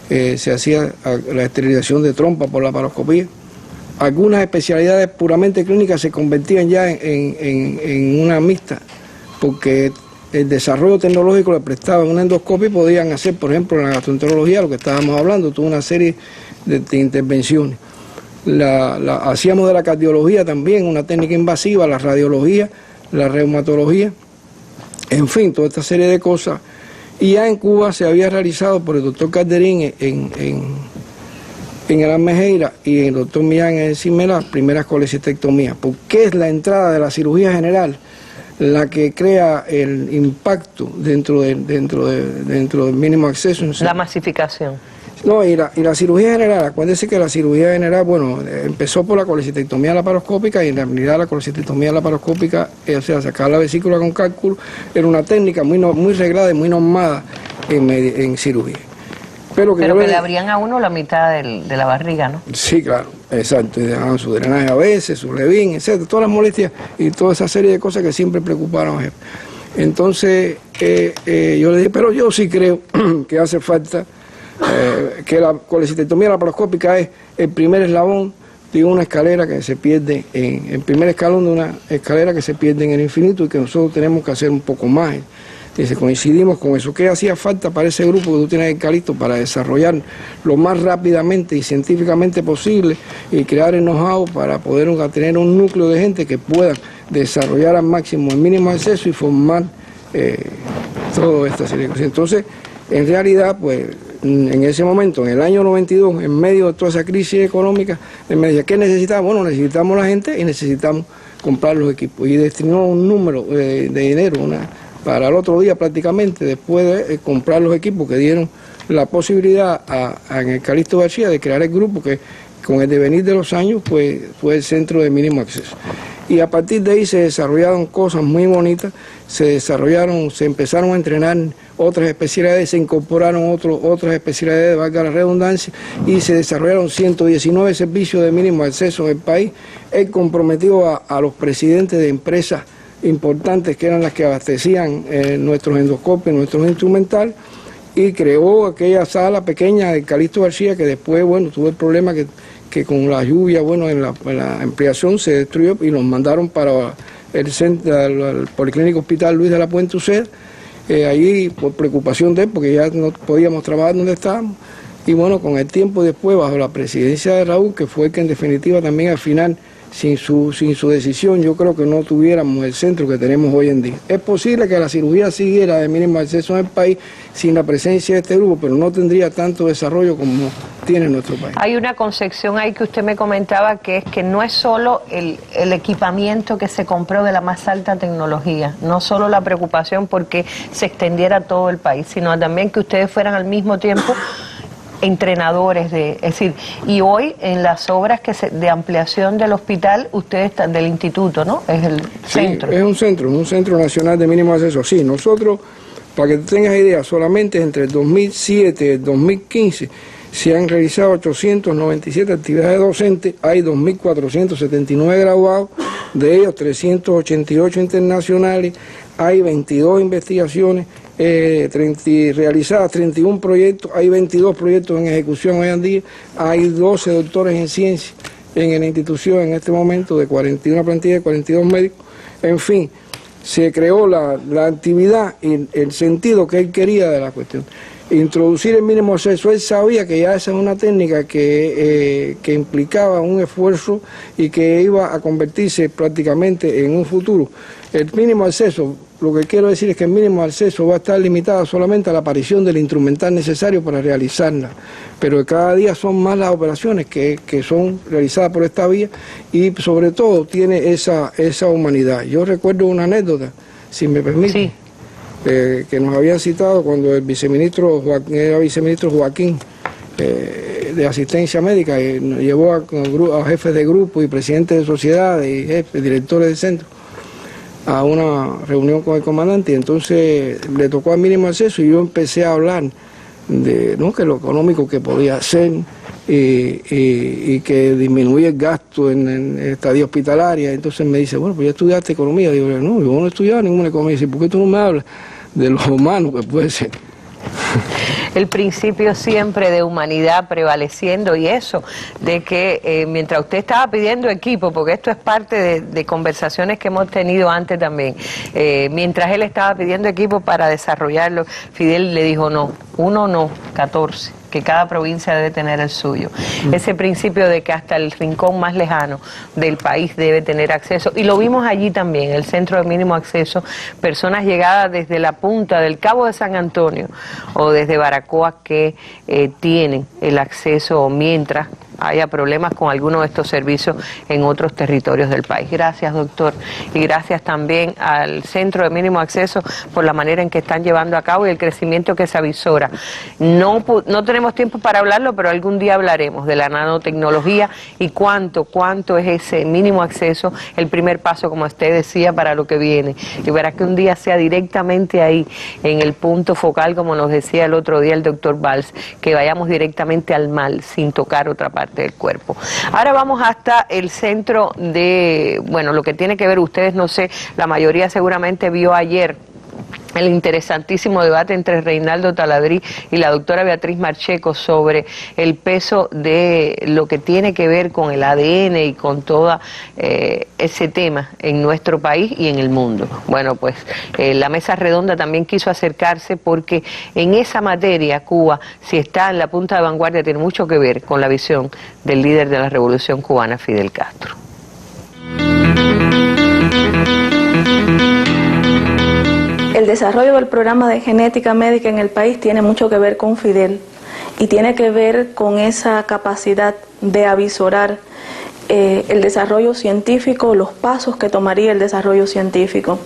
se hacía la esterilización de trompa por la laparoscopía. Algunas especialidades puramente clínicas se convertían ya en una mixta, porque el desarrollo tecnológico le prestaba una endoscopia y podían hacer, por ejemplo, en la gastroenterología, lo que estábamos hablando, tuvo una serie de intervenciones. Hacíamos de la cardiología también una técnica invasiva, la radiología, la reumatología, en fin, toda esta serie de cosas. Y ya en Cuba se había realizado por el doctor Calderín en el Almejeira y el doctor Millán en Cimela las primeras colecistectomías, porque es la entrada de la cirugía general la que crea el impacto dentro del mínimo acceso. La masificación. No, y la cirugía general, acuérdense que la cirugía general, bueno, empezó por la colecistectomía laparoscópica, y en realidad la colecistectomía laparoscópica, o sea, sacar la vesícula con cálculo, era una técnica muy reglada y muy normada en cirugía. Pero que le abrían a uno la mitad de la barriga, ¿no? Sí, claro, exacto, y dejaban su drenaje a veces, su levín, etcétera, todas las molestias y toda esa serie de cosas que siempre preocuparon a él. Entonces, yo le dije, pero yo sí creo que hace falta que la colecistectomía laparoscópica es el primer eslabón de una escalera que se pierde, el primer escalón de una escalera que se pierde en el infinito, y que nosotros tenemos que hacer un poco más. Dice, coincidimos con eso. ¿Qué hacía falta para ese grupo que tú tienes en Calixto para desarrollar lo más rápidamente y científicamente posible y crear el know-how para poder tener un núcleo de gente que pueda desarrollar al máximo el mínimo acceso y formar toda esta serie de cosas? Entonces, en realidad, pues, en ese momento, en el año 92, en medio de toda esa crisis económica, él me decía, ¿qué necesitamos? Bueno, necesitamos la gente y necesitamos comprar los equipos. Y destinó un número de dinero, para el otro día prácticamente, después de comprar los equipos que dieron la posibilidad en el Calixto García de crear el grupo que con el devenir de los años pues, fue el centro de mínimo acceso. Y a partir de ahí se desarrollaron cosas muy bonitas, se empezaron a entrenar otras especialidades, se incorporaron otras especialidades, valga la redundancia, y se desarrollaron 119 servicios de mínimo acceso en el país. Él comprometió a los presidentes de empresas importantes que eran las que abastecían nuestros endoscopios, nuestros instrumentales, y creó aquella sala pequeña de Calixto García que después, bueno, tuvo el problema que con la lluvia, bueno, en la ampliación se destruyó y nos mandaron para el centro, al Policlínico Hospital Luis de la Puente Uceda, allí por preocupación de él, porque ya no podíamos trabajar donde estábamos, y bueno, con el tiempo después, bajo la presidencia de Raúl, que fue el que en definitiva también al final, sin su decisión, yo creo que no tuviéramos el centro que tenemos hoy en día. Es posible que la cirugía siguiera de mínimo acceso en el país sin la presencia de este grupo, pero no tendría tanto desarrollo como tiene nuestro país. Hay una concepción ahí que usted me comentaba, que es que no es solo el equipamiento que se compró de la más alta tecnología, no solo la preocupación porque se extendiera a todo el país, sino también que ustedes fueran al mismo tiempo entrenadores es decir, y hoy en las obras de ampliación del hospital, ustedes están del instituto, ¿no? Es el centro. Es un centro nacional de mínimo acceso. Sí, nosotros, para que tengas idea, solamente entre el 2007 y el 2015 se han realizado 897 actividades docentes, hay 2.479 graduados, de ellos 388 internacionales, hay 22 investigaciones, realizadas 31 proyectos, hay 22 proyectos en ejecución hoy en día, hay 12 doctores en ciencia en la institución en este momento, de 41 plantilla de 42 médicos. En fin, se creó la actividad y el sentido que él quería de la cuestión. Introducir el mínimo acceso, él sabía que ya esa es una técnica que implicaba un esfuerzo y que iba a convertirse prácticamente en un futuro. El mínimo acceso, lo que quiero decir es que el mínimo acceso va a estar limitado solamente a la aparición del instrumental necesario para realizarla, pero cada día son más las operaciones que son realizadas por esta vía, y sobre todo tiene esa humanidad. Yo recuerdo una anécdota, si me permite. Sí. Que nos habían citado cuando el viceministro Joaquín de asistencia médica nos llevó a jefes de grupo y presidentes de sociedades y jefes, directores de centro a una reunión con el comandante, y entonces le tocó al mínimo acceso y yo empecé a hablar de que lo económico que podía hacer y que disminuía el gasto en estadía hospitalaria. Entonces me dice, bueno, pues ya estudiaste economía. Digo, no, yo no he estudiado ninguna economía. Dice, ¿por qué tú no me hablas de lo humano que puede ser. El principio siempre de humanidad prevaleciendo, y eso, de que mientras usted estaba pidiendo equipo, porque esto es parte de conversaciones que hemos tenido antes también, mientras él estaba pidiendo equipo para desarrollarlo, Fidel le dijo no, 1 no, 14. Que cada provincia debe tener el suyo. Ese principio de que hasta el rincón más lejano del país debe tener acceso. Y lo vimos allí también, el centro de mínimo acceso, personas llegadas desde la punta del Cabo de San Antonio o desde Baracoa que tienen el acceso mientras haya problemas con alguno de estos servicios en otros territorios del país. Gracias, doctor, y gracias también al Centro de Mínimo Acceso por la manera en que están llevando a cabo y el crecimiento que se avisora. No tenemos tiempo para hablarlo, pero algún día hablaremos de la nanotecnología y cuánto es ese mínimo acceso, el primer paso, como usted decía, para lo que viene. Y para que un día sea directamente ahí, en el punto focal, como nos decía el otro día el doctor Valls, que vayamos directamente al mal, sin tocar otra parte del cuerpo. Ahora vamos hasta el centro de, bueno, lo que tiene que ver, ustedes no sé, la mayoría seguramente vio ayer el interesantísimo debate entre Reinaldo Taladrí y la doctora Beatriz Marcheco sobre el peso de lo que tiene que ver con el ADN y con todo ese tema en nuestro país y en el mundo. Bueno, pues la mesa redonda también quiso acercarse porque en esa materia Cuba, si está en la punta de vanguardia, tiene mucho que ver con la visión del líder de la Revolución Cubana, Fidel Castro. El desarrollo del programa de genética médica en el país tiene mucho que ver con Fidel y tiene que ver con esa capacidad de avisorar el desarrollo científico, los pasos que tomaría el desarrollo científico.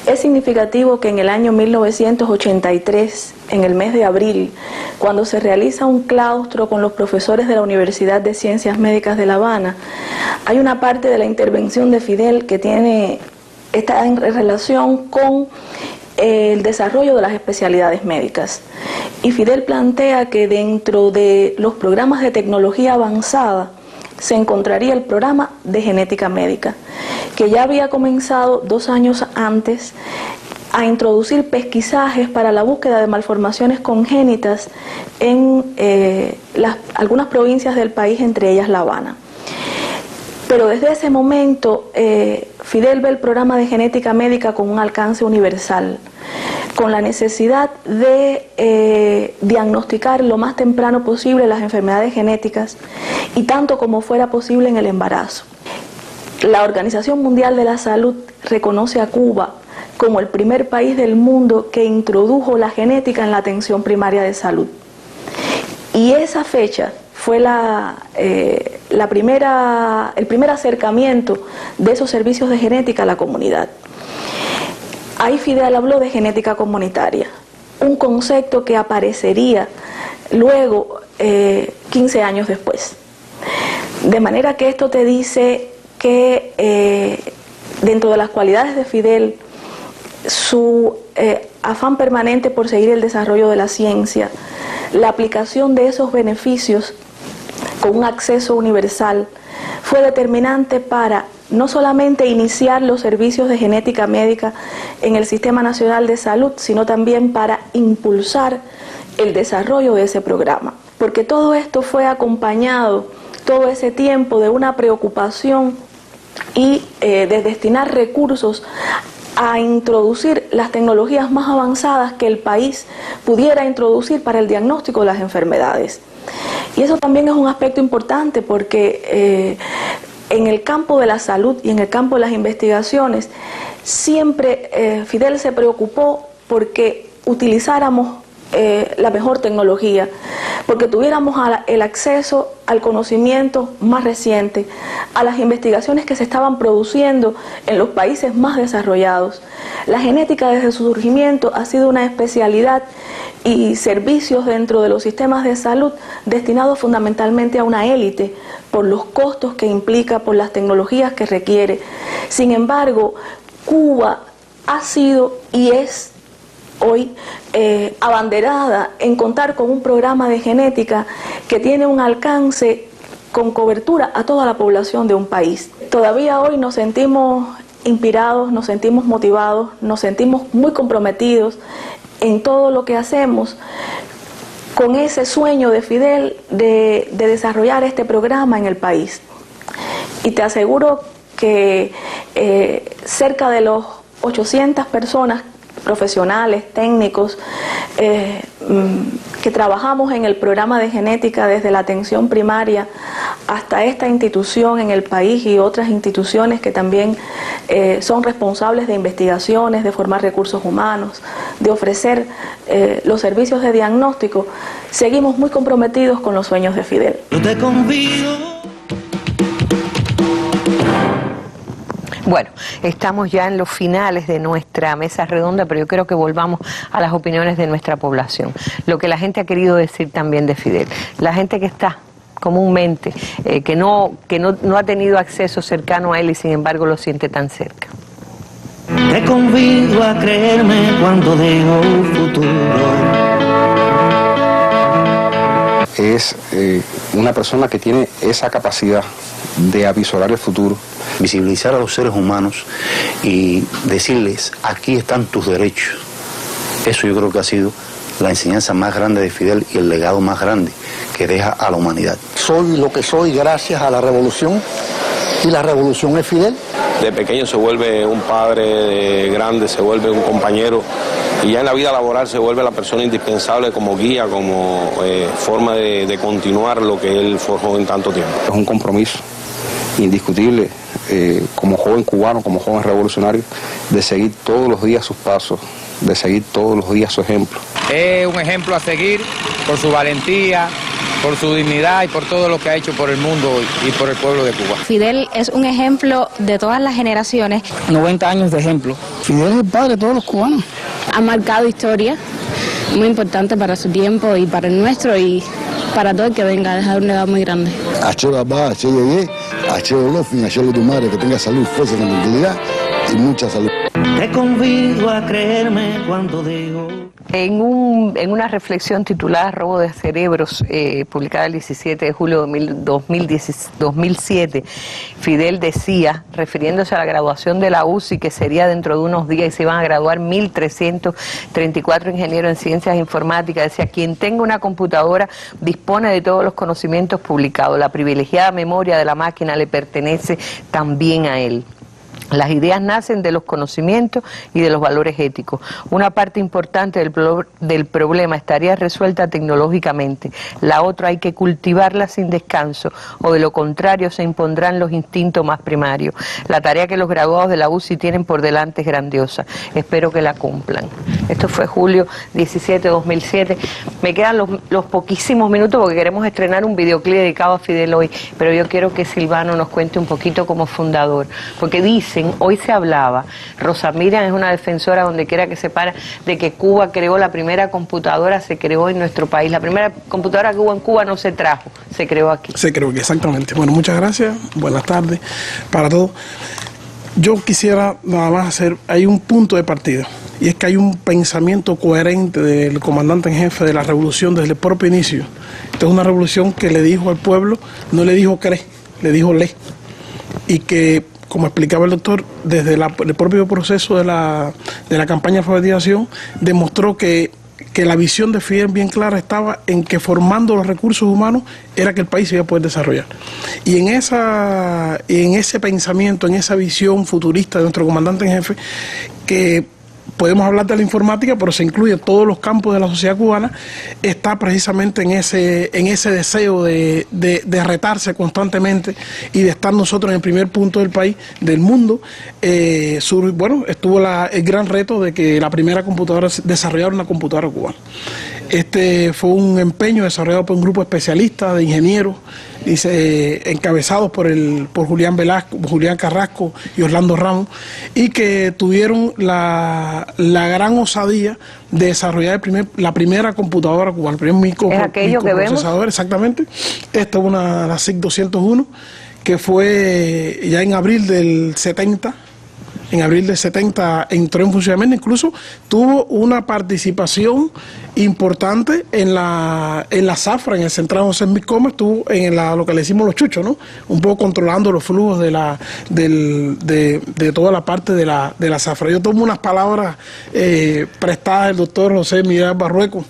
Es significativo que en el año 1983, en el mes de abril, cuando se realiza un claustro con los profesores de la Universidad de Ciencias Médicas de La Habana, hay una parte de la intervención de Fidel que está en relación con el desarrollo de las especialidades médicas. Y Fidel plantea que dentro de los programas de tecnología avanzada se encontraría el programa de genética médica, que ya había comenzado 2 años antes a introducir pesquisajes para la búsqueda de malformaciones congénitas en algunas provincias del país, entre ellas La Habana. Pero desde ese momento Fidel ve el programa de genética médica con un alcance universal, con la necesidad de diagnosticar lo más temprano posible las enfermedades genéticas y tanto como fuera posible en el embarazo. La Organización Mundial de la Salud reconoce a Cuba como el primer país del mundo que introdujo la genética en la atención primaria de salud. Y esa fecha fue el primer acercamiento de esos servicios de genética a la comunidad. Ahí Fidel habló de genética comunitaria, un concepto que aparecería luego 15 años después. De manera que esto te dice que dentro de las cualidades de Fidel, su afán permanente por seguir el desarrollo de la ciencia, la aplicación de esos beneficios con un acceso universal, fue determinante para no solamente iniciar los servicios de genética médica en el Sistema Nacional de Salud, sino también para impulsar el desarrollo de ese programa. Porque todo esto fue acompañado, todo ese tiempo, de una preocupación y de destinar recursos a introducir las tecnologías más avanzadas que el país pudiera introducir para el diagnóstico de las enfermedades. Y eso también es un aspecto importante porque en el campo de la salud y en el campo de las investigaciones siempre Fidel se preocupó porque utilizáramos la mejor tecnología, porque tuviéramos el acceso al conocimiento más reciente, a las investigaciones que se estaban produciendo en los países más desarrollados. La genética desde su surgimiento ha sido una especialidad y servicios dentro de los sistemas de salud destinados fundamentalmente a una élite por los costos que implica, por las tecnologías que requiere. Sin embargo, Cuba ha sido y es hoy abanderada en contar con un programa de genética que tiene un alcance con cobertura a toda la población de un país. Todavía hoy nos sentimos inspirados, nos sentimos motivados, nos sentimos muy comprometidos en todo lo que hacemos con ese sueño de Fidel de desarrollar este programa en el país. Y te aseguro que cerca de los 800 personas, profesionales, técnicos, que trabajamos en el programa de genética desde la atención primaria hasta esta institución en el país y otras instituciones que también son responsables de investigaciones, de formar recursos humanos, de ofrecer los servicios de diagnóstico, seguimos muy comprometidos con los sueños de Fidel. Yo te convido. Bueno, estamos ya en los finales de nuestra mesa redonda, pero yo creo que volvamos a las opiniones de nuestra población. Lo que la gente ha querido decir también de Fidel. La gente que está comúnmente, que no ha tenido acceso cercano a él y sin embargo lo siente tan cerca. Te convido a creerme cuando digo futuro. Es una persona que tiene esa capacidad de avisorar el futuro. Visibilizar a los seres humanos y decirles, aquí están tus derechos. Eso yo creo que ha sido la enseñanza más grande de Fidel y el legado más grande que deja a la humanidad. Soy lo que soy gracias a la revolución, y la revolución es Fidel. De pequeño se vuelve un padre, de grande se vuelve un compañero, y ya en la vida laboral se vuelve la persona indispensable como guía, como forma de continuar lo que él forjó en tanto tiempo. Es un compromiso indiscutible como joven cubano, como joven revolucionario, de seguir todos los días sus pasos, de seguir todos los días su ejemplo. Es un ejemplo a seguir por su valentía, por su dignidad y por todo lo que ha hecho por el mundo y por el pueblo de Cuba. Fidel es un ejemplo de todas las generaciones. 90 años de ejemplo. Fidel es el padre de todos los cubanos. Ha marcado historia muy importante para su tiempo y para el nuestro y para todo el que venga, a dejar un legado muy grande. A Chelo Abba, a Chelo Ye, a Chelo Lofin, a Chelo tu madre, que tenga salud, fuerza, tranquilidad y mucha salud. Te convido a creerme cuando digo. En una reflexión titulada Robo de Cerebros, publicada el 17 de julio de 2007, Fidel decía, refiriéndose a la graduación de la UCI, que sería dentro de unos días y se iban a graduar 1.334 ingenieros en ciencias informáticas, decía, quien tenga una computadora dispone de todos los conocimientos publicados, la privilegiada memoria de la máquina le pertenece también a él. Las ideas nacen de los conocimientos y de los valores éticos. Una parte importante del problema estaría resuelta tecnológicamente. La otra hay que cultivarla sin descanso, o de lo contrario se impondrán los instintos más primarios. La tarea que los graduados de la UCI tienen por delante es grandiosa. Espero que la cumplan. Esto fue julio 17 de 2007. Me quedan los poquísimos minutos porque queremos estrenar un videoclip dedicado a Fidel hoy, pero yo quiero que Silvano nos cuente un poquito como fundador, porque hoy se hablaba, Rosa Miriam es una defensora donde quiera que se para, de que Cuba creó la primera computadora, se creó en nuestro país. La primera computadora que hubo en Cuba no se trajo, se creó aquí. Se creó aquí, exactamente. Bueno, muchas gracias, buenas tardes para todos. Yo quisiera nada más hay un punto de partida, y es que hay un pensamiento coherente del comandante en jefe de la revolución desde el propio inicio. Esta es una revolución que le dijo al pueblo, no le dijo cree, le dijo lee, y que, como explicaba el doctor, desde el propio proceso de la campaña de alfabetización, demostró que la visión de Fidel bien clara estaba en que formando los recursos humanos era que el país se iba a poder desarrollar. Y en ese pensamiento, en esa visión futurista de nuestro comandante en jefe, que podemos hablar de la informática, pero se incluye todos los campos de la sociedad cubana, está precisamente en ese deseo de retarse constantemente y de estar nosotros en el primer punto del país, del mundo. Estuvo el gran reto de que la primera computadora desarrollara una computadora cubana. Este fue un empeño desarrollado por un grupo especialista de ingenieros, encabezados por Julián Velasco, Julián Carrasco y Orlando Ramos, y que tuvieron la gran osadía de desarrollar la primera computadora cubana, el primer microprocesador, exactamente. Esta es la SIC 201, que fue ya en abril del 70, en abril del 70 entró en funcionamiento, incluso tuvo una participación importante en la zafra, en el central José Smith Comer, estuvo en lo que le decimos los chuchos, ¿no? Un poco controlando los flujos de toda la parte de la zafra. Yo tomo unas palabras prestadas del doctor José Miguel Barrueco,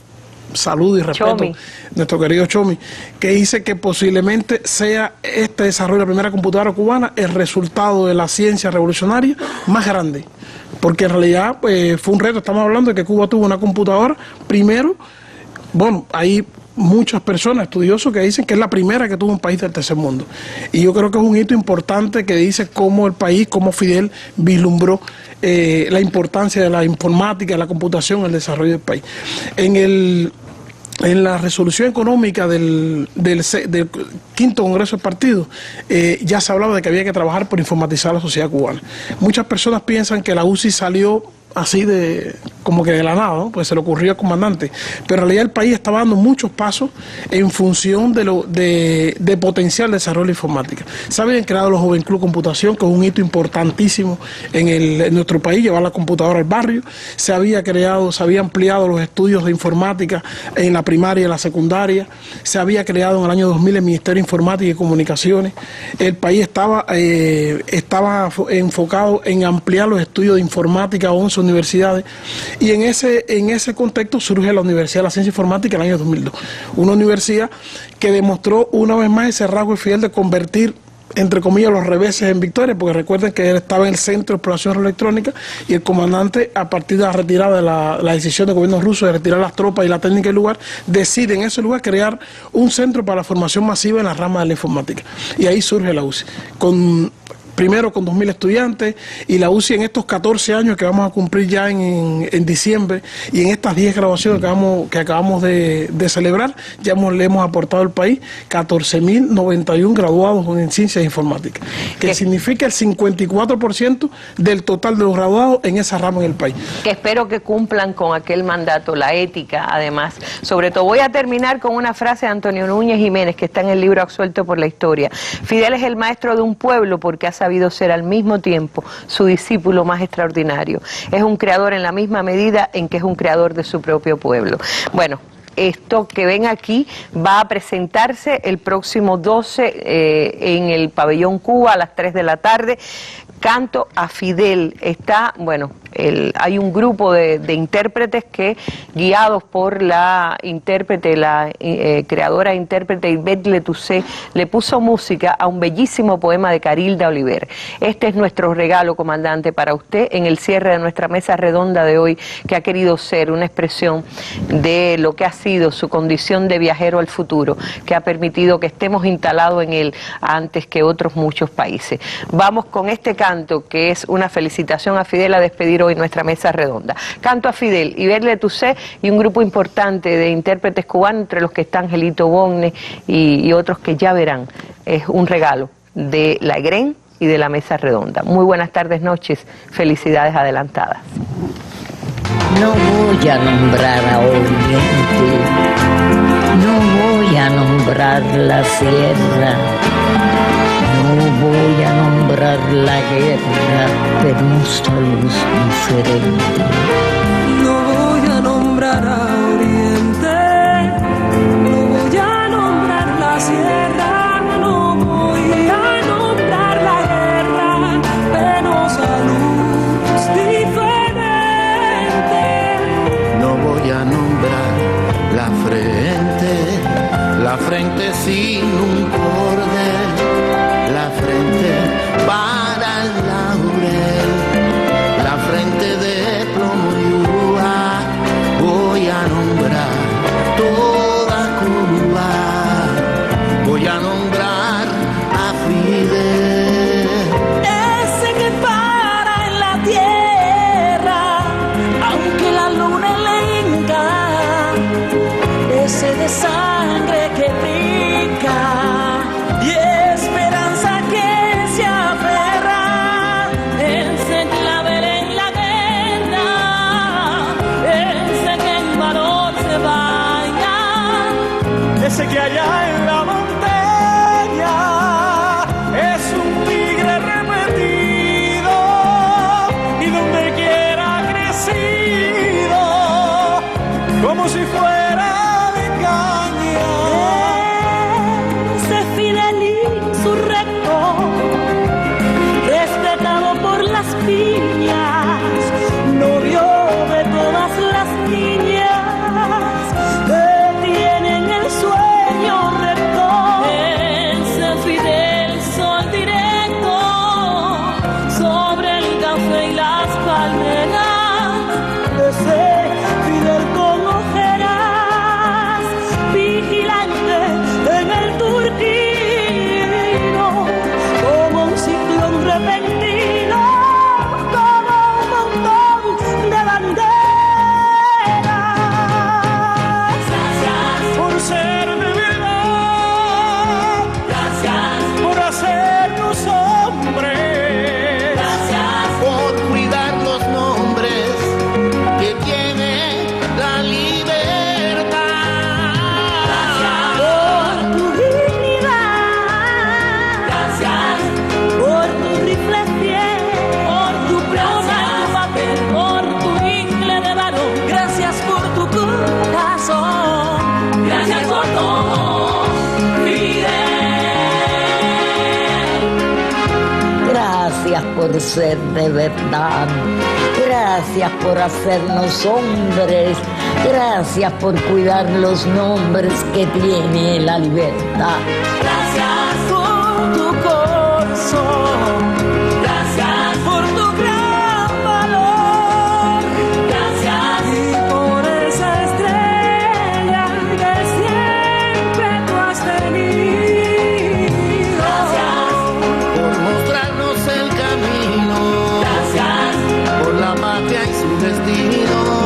salud y respeto, Chomi, nuestro querido Chomi, que dice que posiblemente sea este desarrollo de la primera computadora cubana el resultado de la ciencia revolucionaria más grande, porque en realidad fue un reto. Estamos hablando de que Cuba tuvo una computadora primero. Bueno, hay muchas personas, estudiosos, que dicen que es la primera que tuvo un país del tercer mundo, y yo creo que es un hito importante que dice cómo el país, cómo Fidel vislumbró la importancia de la informática, de la computación en el desarrollo del país. En la resolución económica del quinto Congreso del Partido, ya se hablaba de que había que trabajar por informatizar la sociedad cubana. Muchas personas piensan que la UCI salió así como que de la nada, ¿no? Pues se le ocurrió al comandante, pero en realidad el país estaba dando muchos pasos en función de potenciar el desarrollo de la informática. Se habían creado los Joven Club Computación, que es un hito importantísimo en nuestro país, llevar la computadora al barrio. Se había ampliado los estudios de informática en la primaria y en la secundaria. Se había creado en el año 2000 el Ministerio de Informática y Comunicaciones. El país estaba enfocado en ampliar los estudios de informática a 11 universidades, y en ese contexto surge la Universidad de la Ciencia Informática en el año 2002, una universidad que demostró una vez más ese rasgo de Fidel de convertir, entre comillas, los reveses en victorias, porque recuerden que él estaba en el Centro de Exploración Electrónica, y el comandante, a partir de la retirada de la decisión del gobierno ruso de retirar las tropas y la técnica del lugar, decide en ese lugar crear un centro para la formación masiva en la rama de la informática, y ahí surge la UCI, primero con 2.000 estudiantes, y la UCI en estos 14 años que vamos a cumplir ya en diciembre, y en estas 10 graduaciones que acabamos de celebrar, ya le hemos aportado al país 14.091 graduados en ciencias informáticas, que significa el 54% del total de los graduados en esa rama en el país. Que espero que cumplan con aquel mandato, la ética, además. Sobre todo, voy a terminar con una frase de Antonio Núñez Jiménez, que está en el libro Absuelto por la Historia. Fidel es el maestro de un pueblo porque ha sabido ser al mismo tiempo su discípulo más extraordinario. Es un creador en la misma medida en que es un creador de su propio pueblo. Bueno, esto que ven aquí va a presentarse el próximo 12 en el Pabellón Cuba a las 3 de la tarde. Canto a Fidel. Hay un grupo de intérpretes que, guiados por la intérprete, creadora e intérprete Ivette Letoucet, le puso música a un bellísimo poema de Carilda Oliver. Este es nuestro regalo, comandante, para usted en el cierre de nuestra mesa redonda de hoy, que ha querido ser una expresión de lo que ha sido su condición de viajero al futuro, que ha permitido que estemos instalados en él antes que otros muchos países. Vamos con este canto, que es una felicitación a Fidel, a despedir hoy nuestra mesa redonda. Canto a Fidel, Ivette Letoucet y un grupo importante de intérpretes cubanos, entre los que está Angelito Bonne y otros que ya verán. Es un regalo de la EGREN y de la mesa redonda. Muy buenas tardes, noches, felicidades adelantadas. No voy a nombrar a Oriente, no voy a nombrar la sierra, no voy a nombrar la guerra, pero solos diferentes. No voy a nombrar a Oriente, no voy a nombrar la sierra, no voy a nombrar la guerra, penosa luz diferente. No voy a nombrar la frente sin un cordel, la frente para el laurel, la frente de plomo y uva. Voy a nombrar toda Cuba, voy a nombrar a Fidel. Ese que para en la tierra, aunque la luna le hinca, ese de sangre que pica y esperanza que se aferra, ese clavel en la guerra, ese que en valor se baña, ese que allá en la montaña es un tigre repetido, gracias por ser de verdad, gracias por hacernos hombres, gracias por cuidar los nombres que tiene la libertad. Gracias por tu corazón, gracias por tu gran valor, gracias y por esa estrella que siempre tú has tenido. Gracias por mostrarnos el camino, gracias por la patria y su destino.